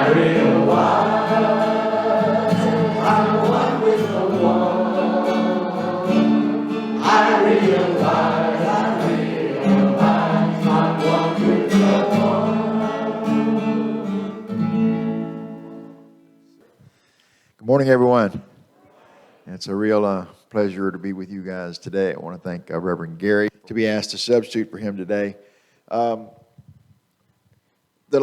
I realize I'm one with the one. I realize I'm one with the one. Good morning, everyone. It's a real pleasure to be with you guys today. I want to thank Reverend Gary to be asked to substitute for him today. Over the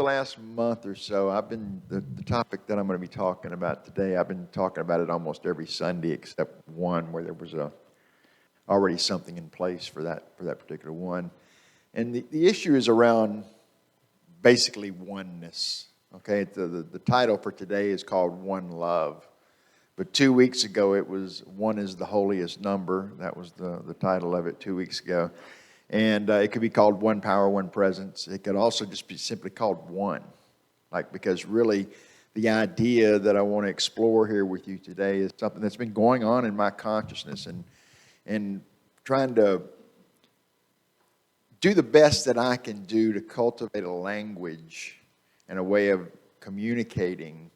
last month or so, I've been the topic that I'm going to be talking about today. I've been talking about it almost every Sunday except one where there was already something in place for that particular one, and the issue is around basically oneness. Okay, the title for today is called One Love. But 2 weeks ago, it was One is the Holiest Number. That was the title of it 2 weeks ago. And it could be called One Power, One Presence. It could also just be simply called One. Because really, the idea that I want to explore here with you today is something that's been going on in my consciousness and trying to do the best that I can do to cultivate a language and a way of communicating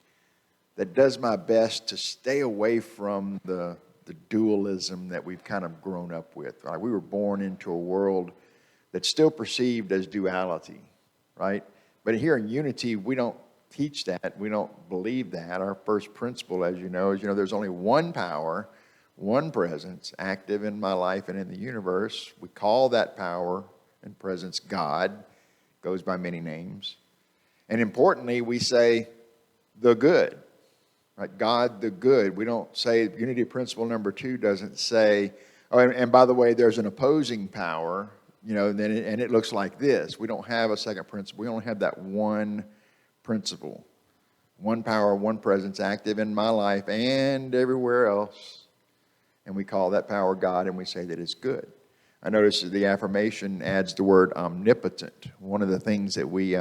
that does my best to stay away from the dualism that we've kind of grown up with. Right? We were born into a world that's still perceived as duality, right? But here in Unity, we don't teach that. We don't believe that. Our first principle, as you know, is there's only one power, one presence active in my life and in the universe. We call that power and presence God. Goes by many names. And importantly, we say the good, right? God the good. We don't say, unity principle number 2 doesn't say, oh, and by the way, there's an opposing power, and it looks like this. We don't have a second principle. We only have that one principle. One power, one presence active in my life and everywhere else. And we call that power God, and we say that it's good. I notice that the affirmation adds the word omnipotent. One of the things that we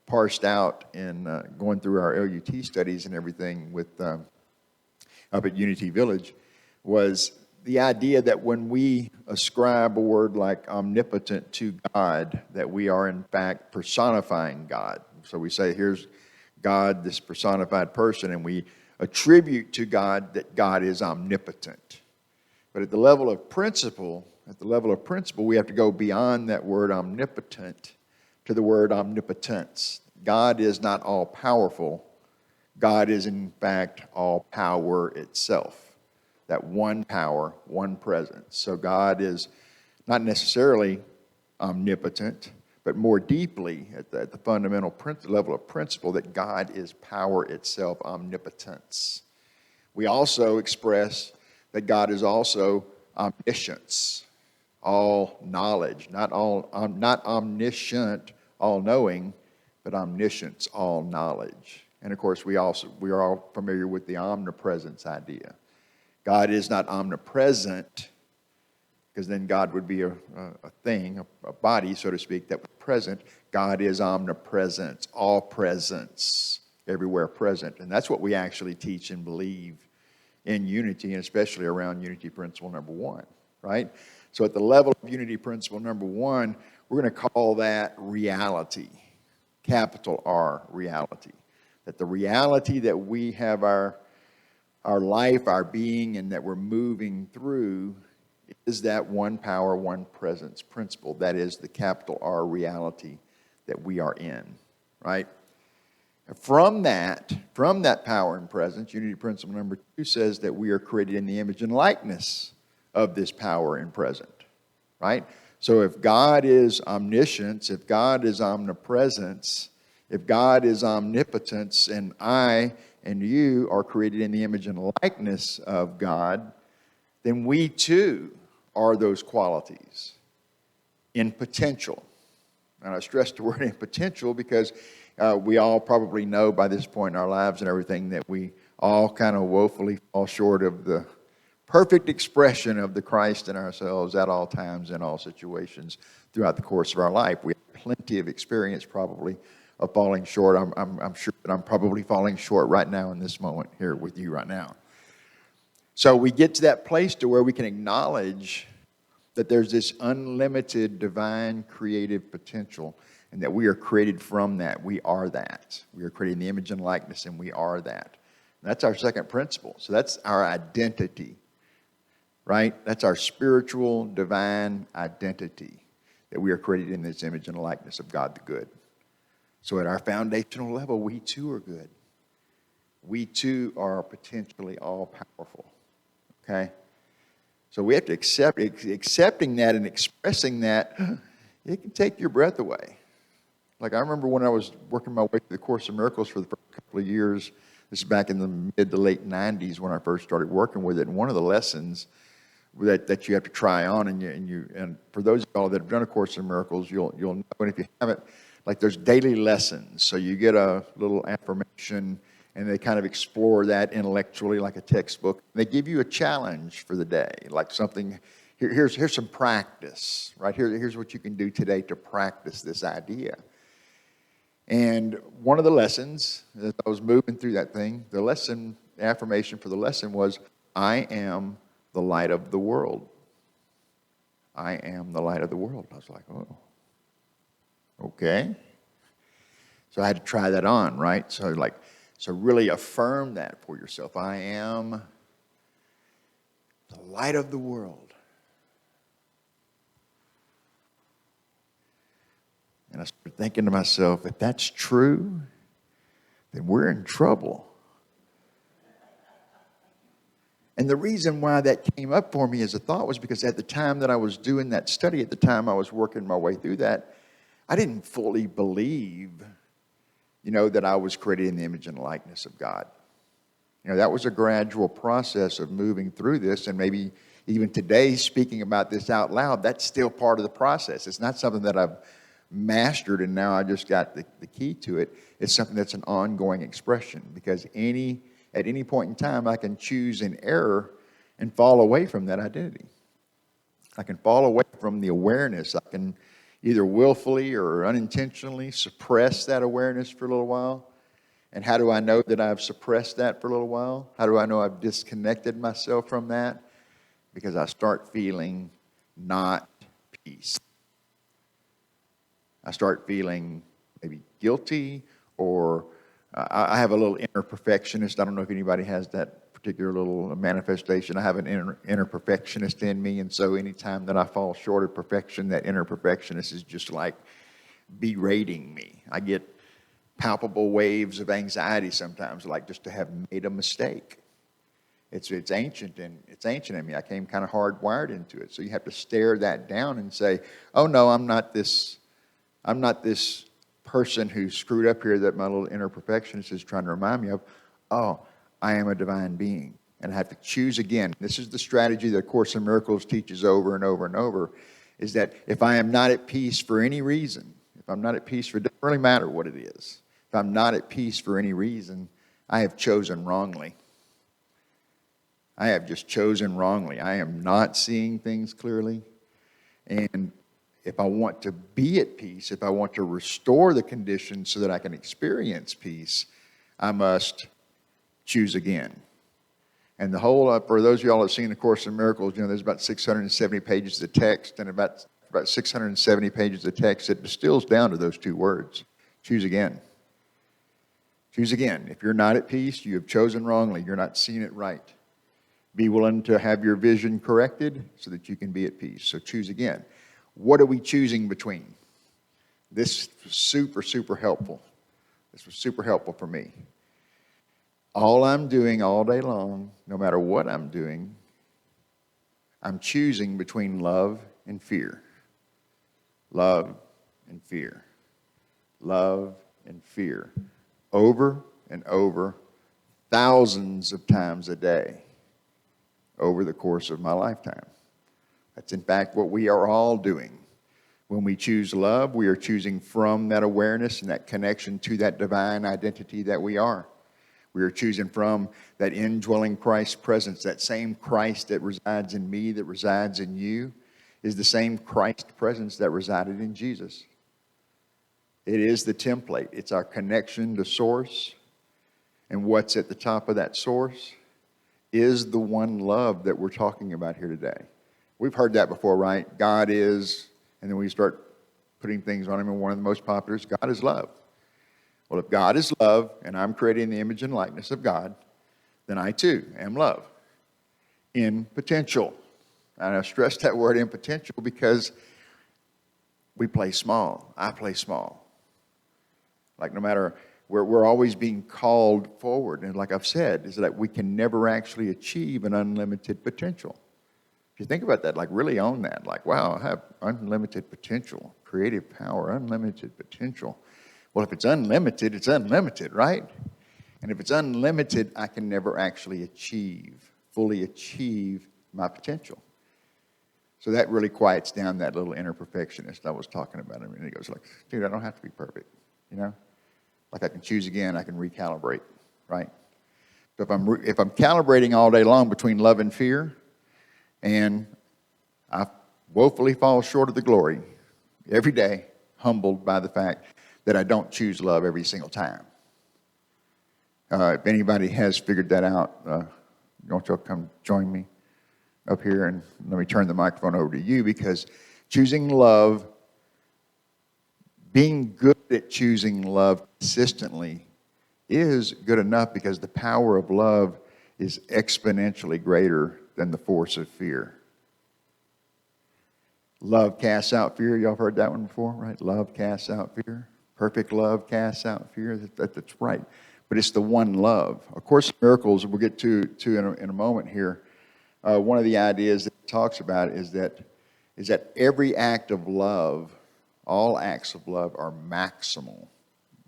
parsed out in going through our LUT studies and everything with up at Unity Village was the idea that when we ascribe a word like omnipotent to God, that we are in fact personifying God. So we say, here's God, this personified person, and we attribute to God that God is omnipotent. But at the level of principle, we have to go beyond that word omnipotent to the word omnipotence. God is not all-powerful. God is, in fact, all power itself. That one power, one presence. So God is not necessarily omnipotent, but more deeply at the fundamental level of principle that God is power itself, omnipotence. We also express that God is also omniscience, all knowledge, not omniscient, all-knowing, but omniscience, all knowledge. And of course, we are all familiar with the omnipresence idea. God is not omnipresent, because then God would be a thing, a body, so to speak, that was present. God is omnipresent, all presence, everywhere present. And that's what we actually teach and believe in Unity, and especially around Unity Principle number 1, right? So at the level of Unity Principle number 1, we're going to call that reality, capital R, reality. That the reality that we have our life, our being, and that we're moving through is that one power, one presence principle. That is the capital R reality that we are in, right? From that power and presence, Unity Principle number 2 says that we are created in the image and likeness of this power and present, right? So if God is omniscience, if God is omnipresence, if God is omnipotence, and I and you are created in the image and likeness of God, then we too are those qualities in potential. And I stress the word in potential because we all probably know by this point in our lives and everything that we all kind of woefully fall short of the perfect expression of the Christ in ourselves at all times, in all situations, throughout the course of our life. We have plenty of experience probably of falling short. I'm sure that I'm probably falling short right now in this moment here with you right now. So we get to that place to where we can acknowledge that there's this unlimited divine creative potential. and that we are created from that. We are that. We are created in the image and likeness, and we are that. And that's our second principle. So that's our identity, right? That's our spiritual, divine identity, that we are created in this image and likeness of God the good. So at our foundational level, we too are good. We too are potentially all-powerful, okay? So we have to accepting that and expressing that, it can take your breath away. Like I remember when I was working my way through the Course of Miracles for the first couple of years, this is back in the mid to late 90s when I first started working with it, and one of the lessons that you have to try on, and for those of y'all that have done a Course in Miracles, you'll know, and if you haven't, like there's daily lessons. So you get a little affirmation, and they kind of explore that intellectually like a textbook. They give you a challenge for the day, like something, here's some practice, right? Here's what you can do today to practice this idea. And one of the lessons, as I was moving through that thing, the affirmation for the lesson was, I am the light of the world. I am the light of the world. I was like, oh, okay. So I had to try that on, right? So really affirm that for yourself. I am the light of the world. And I started thinking to myself, if that's true, then we're in trouble. And the reason why that came up for me as a thought was because at the time that I was doing that study, at the time I was working my way through that, I didn't fully believe, that I was created in the image and likeness of God. That was a gradual process of moving through this, and maybe even today, speaking about this out loud, that's still part of the process. It's not something that I've mastered and now I just got the key to it. It's something that's an ongoing expression, because at any point in time, I can choose in error and fall away from that identity. I can fall away from the awareness. I can either willfully or unintentionally suppress that awareness for a little while. And how do I know that I've suppressed that for a little while? How do I know I've disconnected myself from that? Because I start feeling not peace. I start feeling maybe guilty, or I have a little inner perfectionist. I don't know if anybody has that particular little manifestation. I have an inner perfectionist in me, and so anytime that I fall short of perfection, that inner perfectionist is just like berating me. I get palpable waves of anxiety sometimes, like just to have made a mistake. It's ancient in me. I came kind of hardwired into it. So you have to stare that down and say, oh no, I'm not this person who screwed up here that my little inner perfectionist is trying to remind me of. Oh, I am a divine being. And I have to choose again. This is the strategy that Course in Miracles teaches over and over and over, is that if I am not at peace for any reason, if I'm not at peace for, it doesn't really matter what it is. If I'm not at peace for any reason, I have chosen wrongly. I have just chosen wrongly. I am not seeing things clearly. And if I want to be at peace, if I want to restore the conditions so that I can experience peace, I must choose again. And the whole, for those of y'all that have seen the Course in Miracles, there's about 670 pages of text, and about 670 pages of text that distills down to those two words. Choose again. Choose again. If you're not at peace, you have chosen wrongly. You're not seeing it right. Be willing to have your vision corrected so that you can be at peace. So choose again. What are we choosing between? This was super, super helpful. This was super helpful for me. All I'm doing all day long, no matter what I'm doing, I'm choosing between love and fear. Love and fear. Love and fear. Over and over, thousands of times a day over the course of my lifetime. That's in fact what we are all doing. When we choose love, we are choosing from that awareness and that connection to that divine identity that we are. We are choosing from that indwelling Christ presence. That same Christ that resides in me, that resides in you, is the same Christ presence that resided in Jesus. It is the template. It's our connection to source. And what's at the top of that source is the one love that we're talking about here today. We've heard that before, right? God is, and then we start putting things on him, and one of the most popular is God is love. Well, if God is love, and I'm created in the image and likeness of God, then I too am love in potential. And I stress that word in potential because we play small. I play small. Like no matter, we're always being called forward. And like I've said, is that we can never actually achieve an unlimited potential. If you think about that, like really own that. Like, wow, I have unlimited potential, creative power, unlimited potential. Well, if it's unlimited, right? And if it's unlimited, I can never actually fully achieve my potential. So that really quiets down that little inner perfectionist I was talking about. I mean, he goes like, dude, I don't have to be perfect, you know? Like I can choose again, I can recalibrate, right? So if I'm calibrating all day long between love and fear, and I woefully fall short of the glory every day, humbled by the fact that I don't choose love every single time. If anybody has figured that out, don't y'all come join me up here, and let me turn the microphone over to you, because choosing love, being good at choosing love consistently is good enough, because the power of love is exponentially greater than the force of fear. Love casts out fear. Y'all have heard that one before, right? Love casts out fear. Perfect love casts out fear. That's right. But it's the one love. Of course, miracles, we'll get to in a moment here. One of the ideas that it talks about is that every act of love, all acts of love are maximal.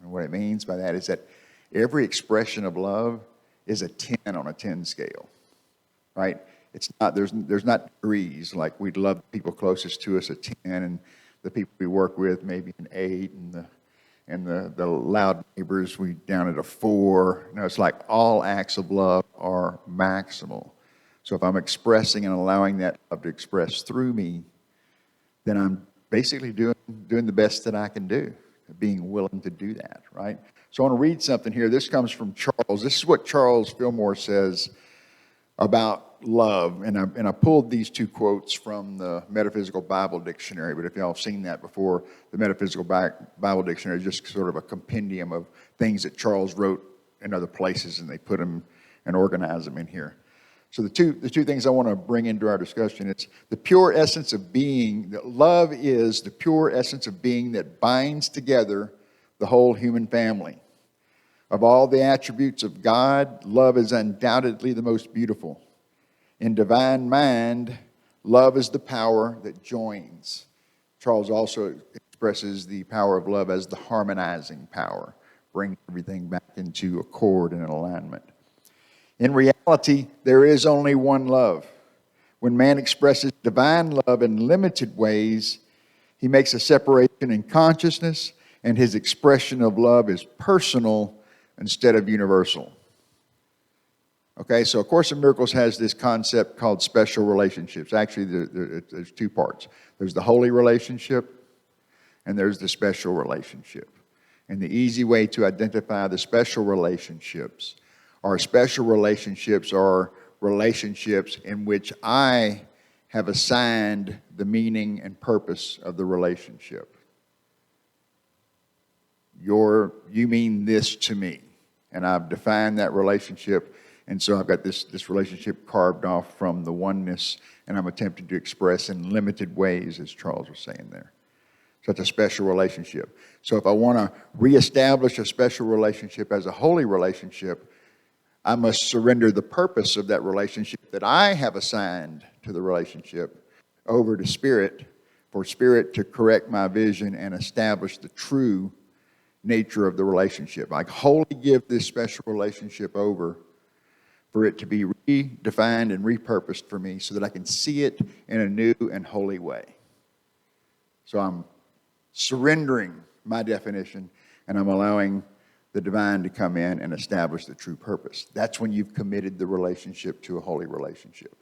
And what it means by that is that every expression of love is a 10 on a 10 scale, right? It's not, there's not degrees, like we'd love people closest to us a 10, and the people we work with maybe an 8, and the loud neighbors we down at a 4. No, it's like all acts of love are maximal. So if I'm expressing and allowing that love to express through me, then I'm basically doing the best that I can do, being willing to do that, right? So I want to read something here. This comes from Charles. This is what Charles Fillmore says about love. And I pulled these 2 quotes from the Metaphysical Bible Dictionary. But if y'all have seen that before, the Metaphysical Bible Dictionary is just sort of a compendium of things that Charles wrote in other places, and they put them and organize them in here. So the two things I want to bring into our discussion, it's the pure essence of being, that love is the pure essence of being that binds together the whole human family. Of all the attributes of God, love is undoubtedly the most beautiful. In divine mind, love is the power that joins. Charles also expresses the power of love as the harmonizing power, bringing everything back into accord and alignment. In reality, there is only one love. When man expresses divine love in limited ways, he makes a separation in consciousness, and his expression of love is personal instead of universal. Okay, so A Course in Miracles has this concept called special relationships. Actually, there's 2 parts. There's the holy relationship, and there's the special relationship. And the easy way to identify the special relationships are relationships in which I have assigned the meaning and purpose of the relationship. You mean this to me. And I've defined that relationship, and so I've got this relationship carved off from the oneness, and I'm attempting to express in limited ways, as Charles was saying there. So it's a special relationship. So if I want to reestablish a special relationship as a holy relationship, I must surrender the purpose of that relationship that I have assigned to the relationship over to Spirit, for Spirit to correct my vision and establish the true nature of the relationship. I wholly give this special relationship over for it to be redefined and repurposed for me so that I can see it in a new and holy way. So I'm surrendering my definition, and I'm allowing the divine to come in and establish the true purpose. That's when you've committed the relationship to a holy relationship.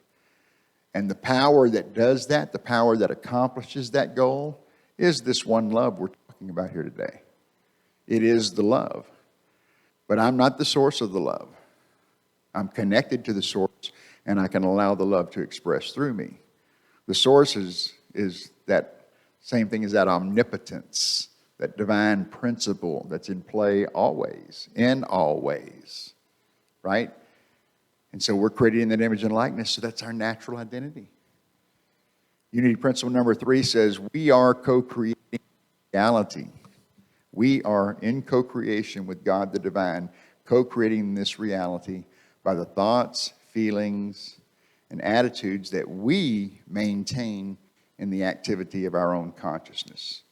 And the power that does that, the power that accomplishes that goal, is this one love we're talking about here today. It is the love. But I'm not the source of the love. I'm connected to the source, and I can allow the love to express through me. The source is that Same thing as that omnipotence, that divine principle that's in play always, in all ways, right? And so we're created in that image and likeness, so that's our natural identity. Unity principle number 3 says we are co-creating reality. We are in co-creation with God the divine, co-creating this reality by the thoughts, feelings, and attitudes that we maintain in the activity of our own consciousness.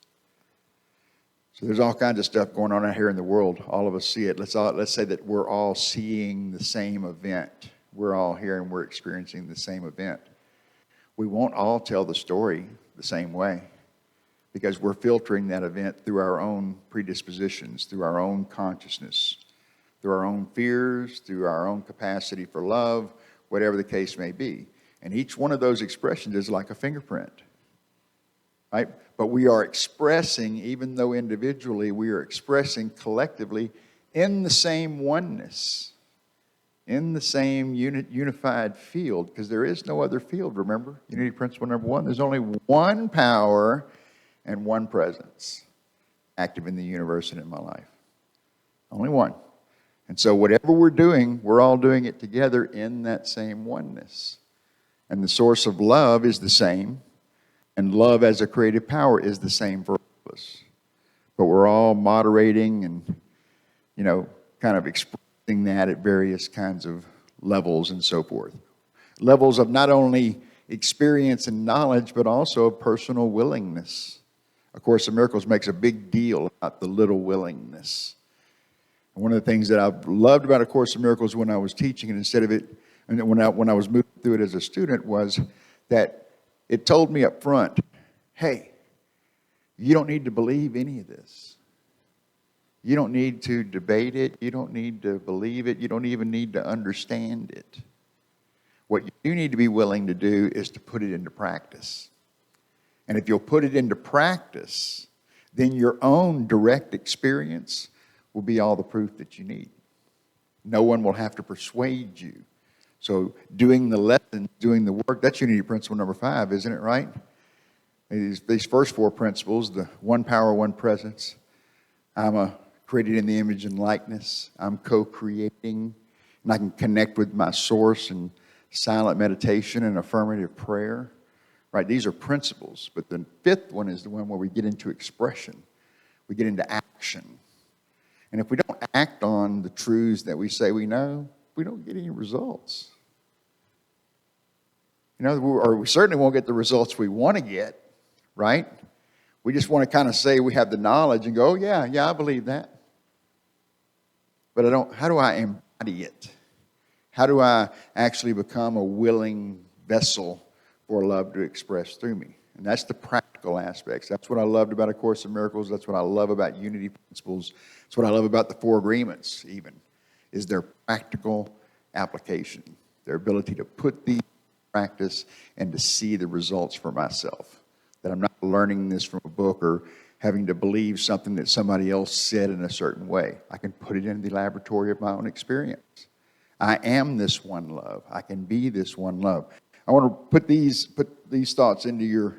So there's all kinds of stuff going on out here in the world. All of us see it. Let's say that we're all seeing the same event. We're all here and we're experiencing the same event. We won't all tell the story the same way because we're filtering that event through our own predispositions, through our own consciousness, through our own fears, through our own capacity for love, whatever the case may be. And each one of those expressions is like a fingerprint, right? But we are expressing, even though individually, we are expressing collectively in the same oneness, in the same unified field, because there is no other field, remember? Unity principle number 1, there's only one power and one presence active in the universe and in my life. Only one. And so whatever we're doing, we're all doing it together in that same oneness. And the source of love is the same, and love as a creative power is the same for all of us. But we're all moderating and, kind of expressing that at various kinds of levels and so forth. Levels of not only experience and knowledge, but also of personal willingness. A Course in Miracles makes a big deal about the little willingness. And one of the things that I've loved about A Course in Miracles when I was teaching it, instead of it, and when I was moving through it as a student, was that it told me up front, hey, you don't need to believe any of this. You don't need to debate it. You don't need to believe it. You don't even need to understand it. What you do need to be willing to do is to put it into practice. And if you'll put it into practice, then your own direct experience will be all the proof that you need. No one will have to persuade you. So doing the lesson, doing the work, that's Unity principle number 5, isn't it, right? These first 4 principles, the one power, one presence. I'm created in the image and likeness. I'm co-creating, and I can connect with my source in silent meditation and affirmative prayer. Right? These are principles, but the 5th one is the one where we get into expression. We get into action. And if we don't act on the truths that we say we know, we don't get any results. Or we certainly won't get the results we want to get, right? We just want to kind of say we have the knowledge and go, oh, yeah, I believe that. But how do I embody it? How do I actually become a willing vessel for love to express through me? And that's the practical aspects. That's what I loved about A Course in Miracles. That's what I love about Unity principles. That's what I love about the 4 agreements even, is their practical application, their ability to put these in practice and to see the results for myself. That I'm not learning this from a book or having to believe something that somebody else said in a certain way. I can put it in the laboratory of my own experience. I am this one love. I can be this one love. I want to put these thoughts into your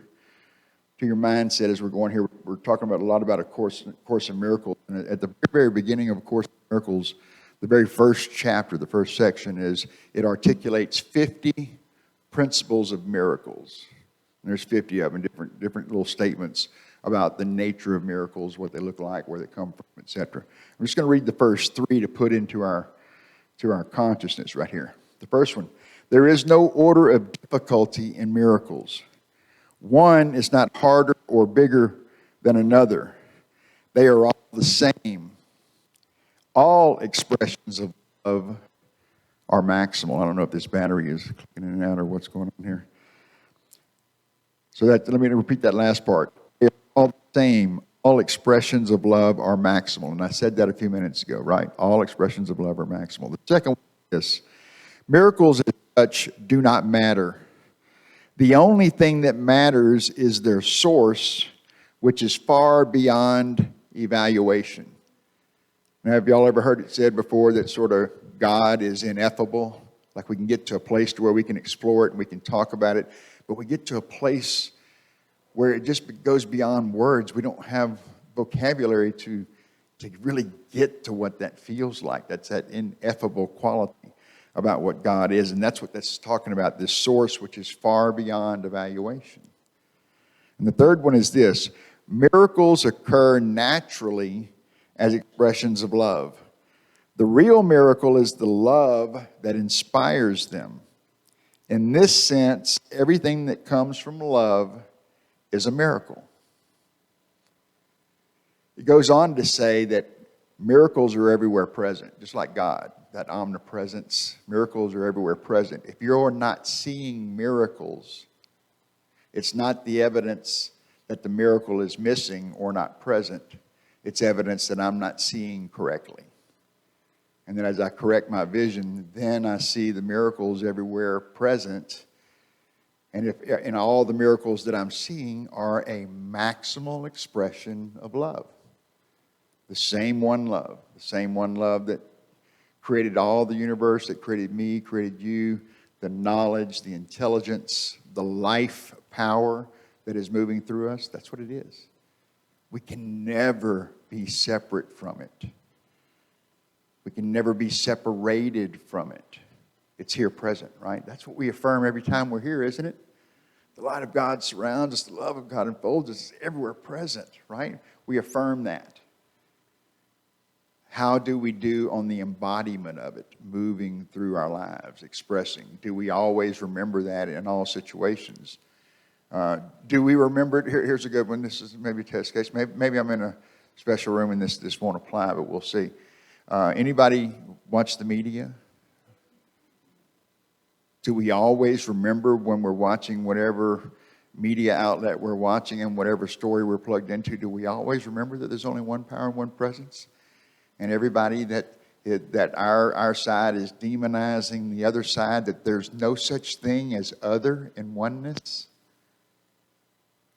mindset as we're going here. We're talking about a lot about A Course in Miracles. And at the very beginning of A Course in Miracles, the very first chapter, the first section, it articulates 50 principles of miracles. And there's 50 of them, different little statements about the nature of miracles, what they look like, where they come from, etc. I'm just going to read the first 3 to put into our consciousness right here. The first one, there is no order of difficulty in miracles. One is not harder or bigger than another. They are all the same. All expressions of love are maximal. I don't know if this battery is clicking in and out or what's going on here. So let me repeat that last part. They're all the same. All expressions of love are maximal. And I said that a few minutes ago, right? All expressions of love are maximal. The second one is this. Miracles as such do not matter. The only thing that matters is their source, which is far beyond evaluation. Now, have y'all ever heard it said before that sort of God is ineffable? Like we can get to a place to where we can explore it and we can talk about it, but we get to a place where it just goes beyond words. We don't have vocabulary to really get to what that feels like. That's that ineffable quality about what God is. And that's what that's talking about, this source which is far beyond evaluation. And the third one is this: miracles occur naturally as expressions of love. The real miracle is the love that inspires them. In this sense, everything that comes from love is a miracle. It goes on to say that miracles are everywhere present, just like God, that omnipresence. Miracles are everywhere present. If you're not seeing miracles, it's not the evidence that the miracle is missing or not present. It's evidence that I'm not seeing correctly. And then as I correct my vision, then I see the miracles everywhere present. And all the miracles that I'm seeing are a maximal expression of love. The same one love that created all the universe, that created me, created you, the knowledge, the intelligence, the life power that is moving through us. That's what it is. We can never be separate from it. We can never be separated from it. It's here present, right? That's what we affirm every time we're here, isn't it? The light of God surrounds us. The love of God enfolds us. It's everywhere present, right? We affirm that. How do we do on the embodiment of it, moving through our lives, expressing? Do we always remember that in all situations? Do we remember it? Here's a good one. This is maybe a test case. Maybe I'm in a special room and this won't apply, but we'll see. Anybody watch the media? Do we always remember when we're watching whatever media outlet we're watching and whatever story we're plugged into? Do we always remember that there's only one power and one presence? And everybody that our side is demonizing the other side, that there's no such thing as other in oneness?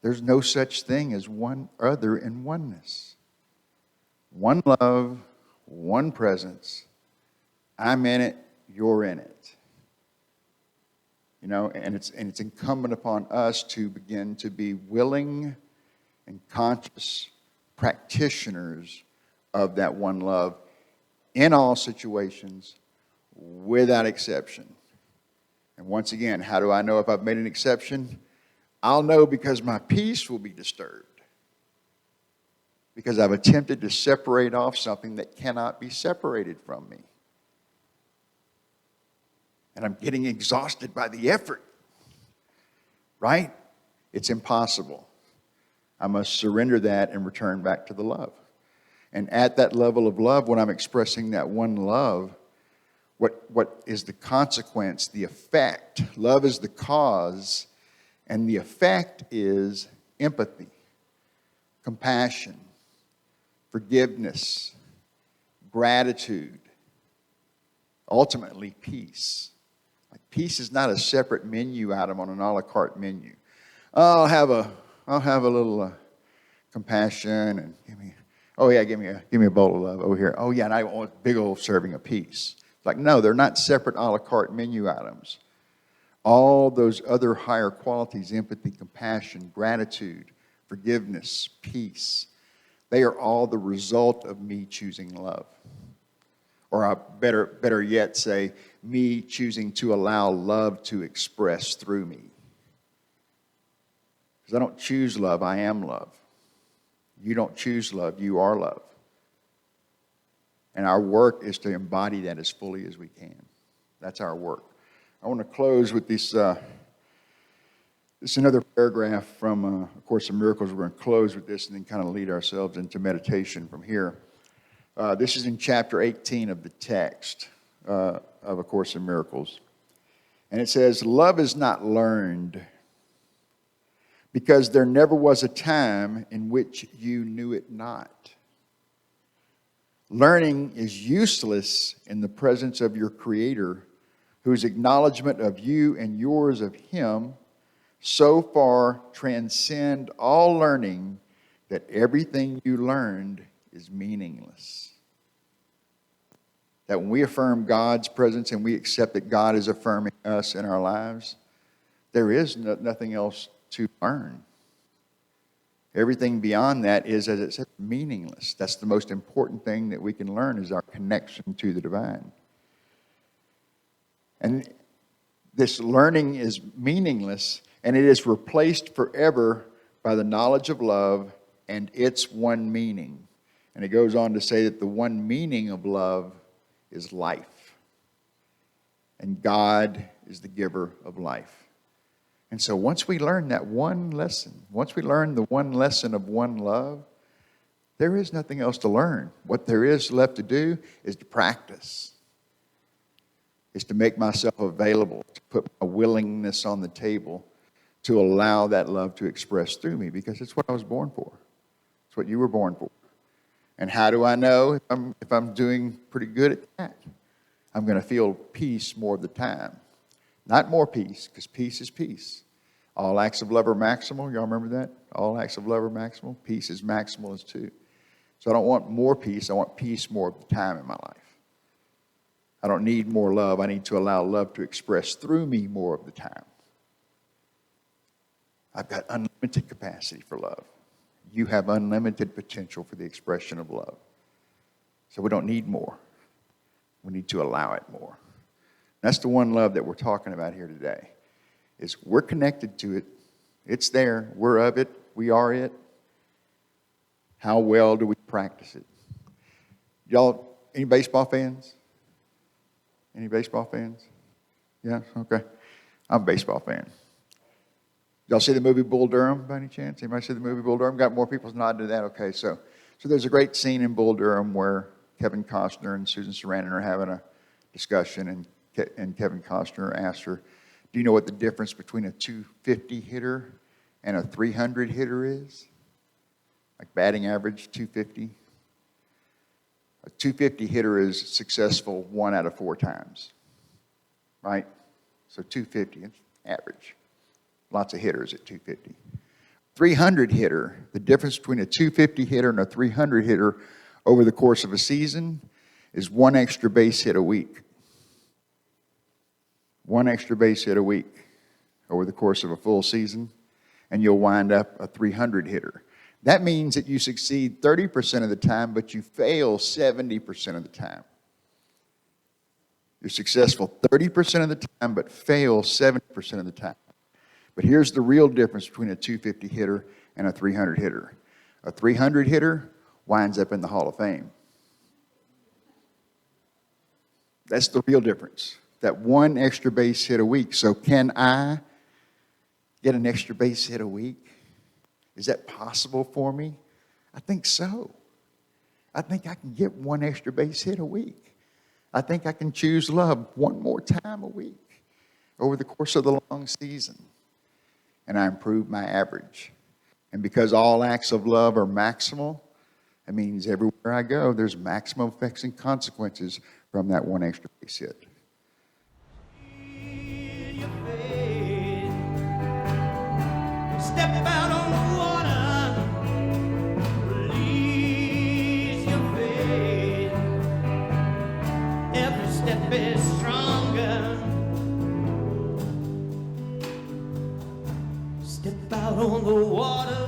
There's no such thing as one other in oneness. One love, one presence. I'm in it, you're in it. You know, and it's incumbent upon us to begin to be willing and conscious practitioners of that one love in all situations, without exception. And once again, how do I know if I've made an exception? I'll know because my peace will be disturbed. Because I've attempted to separate off something that cannot be separated from me. And I'm getting exhausted by the effort. Right? It's impossible. I must surrender that and return back to the love. And at that level of love, when I'm expressing that one love, what is the consequence, the effect? Love is the cause, and the effect is empathy, compassion, forgiveness, gratitude, ultimately peace. Like, peace is not a separate menu item on an a la carte menu. I'll have a little compassion and give me a bowl of love over here. Oh yeah, and I want a big old serving of peace. It's like, no, they're not separate a la carte menu items. All those other higher qualities, empathy, compassion, gratitude, forgiveness, peace, they are all the result of me choosing love. Or I better yet say, me choosing to allow love to express through me. Because I don't choose love, I am love. You don't choose love, you are love. And our work is to embody that as fully as we can. That's our work. I want to close with this another paragraph from A Course in Miracles. We're going to close with this and then kind of lead ourselves into meditation from here. This is in chapter 18 of the text of A Course in Miracles. And it says, love is not learned, because there never was a time in which you knew it not. Learning is useless in the presence of your Creator, whose acknowledgement of you and yours of Him so far transcend all learning that everything you learned is meaningless. That when we affirm God's presence and we accept that God is affirming us in our lives, there is nothing else to learn. Everything beyond that is, as it says, meaningless. That's the most important thing that we can learn, is our connection to the divine. And this learning is meaningless, and it is replaced forever by the knowledge of love and its one meaning. And it goes on to say that the one meaning of love is life. And God is the giver of life. And so once we learn that one lesson, once we learn the one lesson of one love, there is nothing else to learn. What there is left to do is to practice, is to make myself available, to put my willingness on the table, to allow that love to express through me, because it's what I was born for. It's what you were born for. And how do I know if I'm doing pretty good at that? I'm going to feel peace more of the time. Not more peace, because peace is peace. All acts of love are maximal. Y'all remember that? All acts of love are maximal. Peace is maximal as too. So I don't want more peace. I want peace more of the time in my life. I don't need more love. I need to allow love to express through me more of the time. I've got unlimited capacity for love. You have unlimited potential for the expression of love. So we don't need more. We need to allow it more. That's the one love that we're talking about here today. Is we're connected to it. It's there. We're of it. We are it. How well do we practice it? Y'all, any baseball fans? Any baseball fans? Yeah, okay. I'm a baseball fan. Y'all see the movie Bull Durham by any chance? Anybody see the movie Bull Durham? Got more people nodding to that? Okay, so there's a great scene in Bull Durham where Kevin Costner and Susan Sarandon are having a discussion, and Kevin Costner asks her, do you know what the difference between a 250 hitter and a 300 hitter is? Like batting average, 250. A 250 hitter is successful 1 out of 4 times, right? So 250, it's average. Lots of hitters at 250. 300 hitter, the difference between a 250 hitter and a 300 hitter over the course of a season is 1 extra base hit a week. 1 extra base hit a week over the course of a full season, and you'll wind up a 300 hitter. That means that you succeed 30% of the time, but you fail 70% of the time. You're successful 30% of the time, but fail 70% of the time. But here's the real difference between a 250 hitter and a 300 hitter. A 300 hitter winds up in the Hall of Fame. That's the real difference. That 1 extra base hit a week. So can I get an extra base hit a week? Is that possible for me? I think so. I think I can get 1 extra base hit a week. I think I can choose love 1 more time a week over the course of the long season. And I improve my average. And because all acts of love are maximal, that means everywhere I go, there's maximum effects and consequences from that 1 extra base hit. Step out on the water, release your faith. Every step is stronger. Step out on the water.